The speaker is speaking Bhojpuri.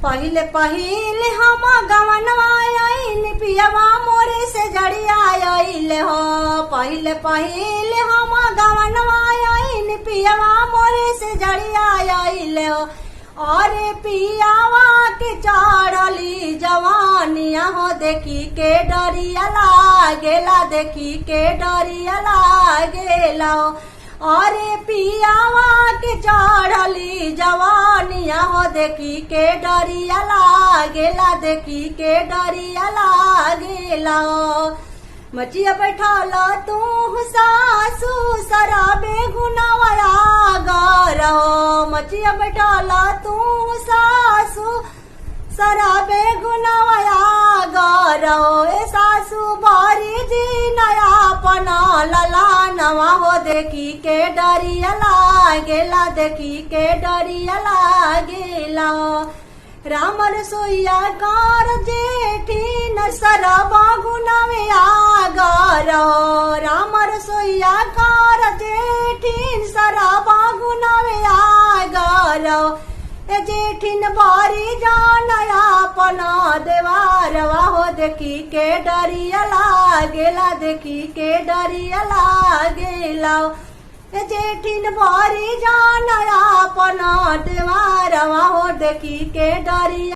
पहिले पहिले हम गवनवा आइल पियवा मोरे से जड़िया आइल हो। पहिले पहिले हम गवनवा आइल पियवा मोरे से जड़िया आइल हो। और पियावा के चढ़ली जवानिया हो देखी के डरिया लागेला, देखी के डरिया लागेला। और पियावा के चढ़ली जवानिया हो देखी के डरिया लागेला, देखी के डरिया लागेला। मचिया बैठाल तू सासू सराबे गुनावया गरहो। मचिया बैठाल तू सासू सराबे गुनावया गरहो। ए सासू बारी जी नया पना लला नवा हो देखी के डरिया लागेला, देखी के डरिया लागेला। राम रसोईया कार जेठी न सरबा गुनावे आगरो। राम रसोईया कार जेठी सरबा गुनावे आगरो। ए जेठिन बारी जानया पना देवारवा हो देखी के डरिया लागेला, देखी के डरिया लागेला। जेठिन बारी जानया पना देवारवा हो देखी के डरिया